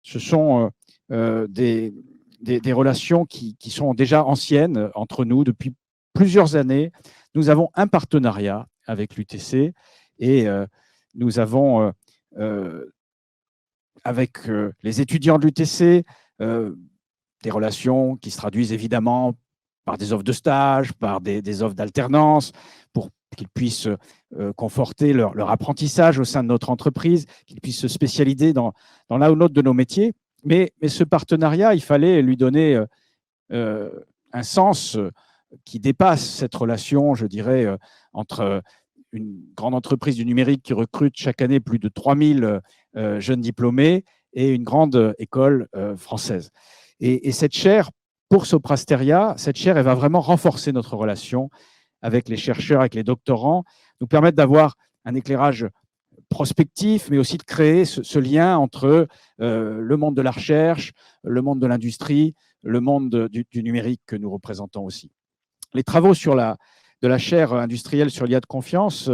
Ce sont des relations qui sont déjà anciennes entre nous depuis plusieurs années. Nous avons un partenariat avec l'UTC et nous avons, avec les étudiants de l'UTC, des relations qui se traduisent évidemment par des offres de stage, par des offres d'alternance, pour qu'ils puissent conforter leur apprentissage au sein de notre entreprise, qu'ils puissent se spécialiser dans l'un ou l'autre de nos métiers. Mais ce partenariat, il fallait lui donner un sens qui dépasse cette relation, je dirais, entre une grande entreprise du numérique qui recrute chaque année plus de 3000 jeunes diplômés et une grande école française. Et cette chaire, pour Soprasteria, cette chaire, elle va vraiment renforcer notre relation avec les chercheurs, avec les doctorants, nous permettre d'avoir un éclairage prospectif, mais aussi de créer ce lien entre le monde de la recherche, le monde de l'industrie, le monde du numérique que nous représentons aussi. Les travaux de la chaire industrielle sur l'IA de confiance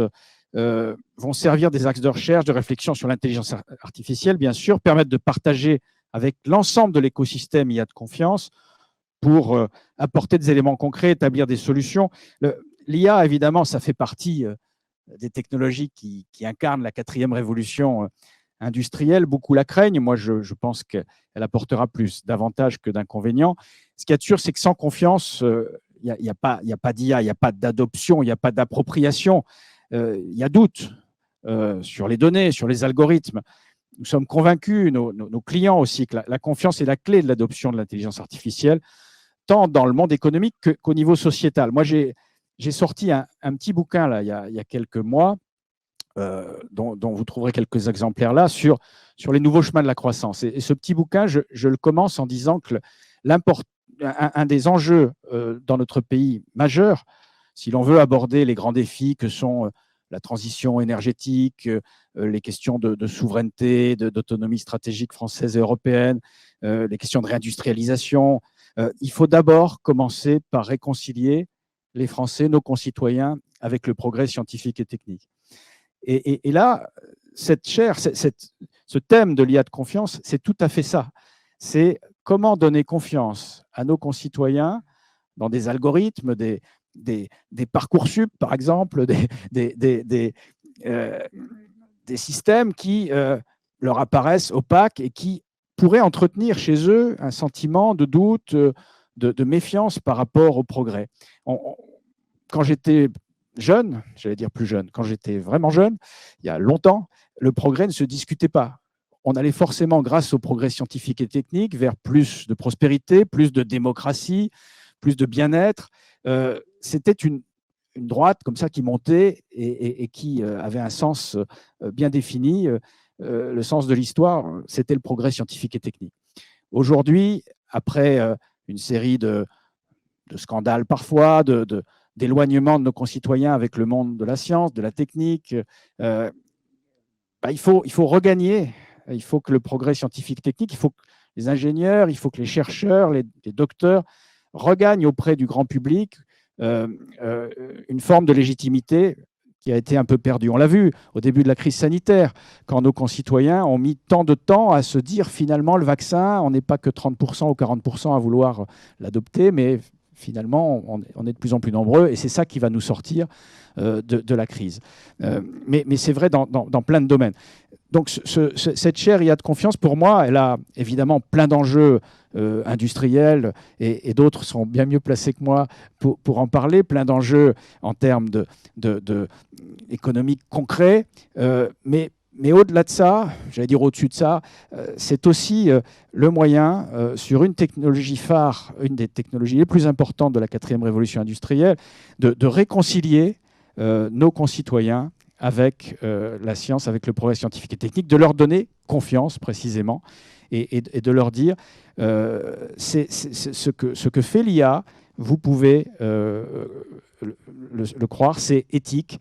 vont servir des axes de recherche, de réflexion sur l'intelligence artificielle, bien sûr, permettre de partager avec l'ensemble de l'écosystème IA de confiance pour apporter des éléments concrets, établir des solutions. L'IA, évidemment, ça fait partie des technologies qui incarnent la 4e révolution industrielle. Beaucoup la craignent. Moi, je pense qu'elle apportera plus d'avantages que d'inconvénients. Ce qui est sûr, c'est que sans confiance, il n'y a pas d'IA, il n'y a pas d'adoption, il n'y a pas d'appropriation. Il y a doute sur les données, sur les algorithmes. Nous sommes convaincus, nos clients aussi, que la confiance est la clé de l'adoption de l'intelligence artificielle, tant dans le monde économique qu'au niveau sociétal. Moi, j'ai sorti un petit bouquin là, il y a quelques mois, dont vous trouverez quelques exemplaires là, sur les nouveaux chemins de la croissance. Et ce petit bouquin, je le commence en disant que un des enjeux dans notre pays majeur, si l'on veut aborder les grands défis que sont la transition énergétique, les questions de souveraineté, d'autonomie stratégique française et européenne, les questions de réindustrialisation, il faut d'abord commencer par réconcilier les Français, nos concitoyens, avec le progrès scientifique et technique. Et là, cette chaire, ce thème de l'IA de confiance, c'est tout à fait ça. C'est comment donner confiance à nos concitoyens dans des algorithmes, des Parcoursup, par exemple, des systèmes qui leur apparaissent opaques et qui pourraient entretenir chez eux un sentiment de doute, de méfiance par rapport au progrès. Quand j'étais jeune, j'allais dire plus jeune, quand j'étais vraiment jeune, il y a longtemps, le progrès ne se discutait pas. On allait forcément, grâce au progrès scientifique et technique, vers plus de prospérité, plus de démocratie, plus de bien-être. C'était une droite comme ça qui montait et qui avait un sens bien défini. Le sens de l'histoire, c'était le progrès scientifique et technique. Aujourd'hui, après une série de scandales parfois, d'éloignement de nos concitoyens avec le monde de la science, de la technique, il faut regagner. Il faut que le progrès scientifique technique, il faut que les ingénieurs, il faut que les chercheurs, les docteurs regagnent auprès du grand public une forme de légitimité qui a été un peu perdue. On l'a vu au début de la crise sanitaire, quand nos concitoyens ont mis tant de temps à se dire finalement le vaccin, on n'est pas que 30% ou 40% à vouloir l'adopter, mais finalement, on est de plus en plus nombreux et c'est ça qui va nous sortir de la crise. Mais c'est vrai dans plein de domaines. Donc, cette chaire IA de confiance, pour moi, elle a évidemment plein d'enjeux industriels et d'autres sont bien mieux placés que moi pour en parler, plein d'enjeux en termes économiques concrets, mais au-delà de ça, j'allais dire au-dessus de ça, c'est aussi le moyen, sur une technologie phare, une des technologies les plus importantes de la 4e révolution industrielle, de réconcilier nos concitoyens avec la science, avec le progrès scientifique et technique, de leur donner confiance précisément et de leur dire ce que fait l'IA, vous pouvez le croire, c'est éthique.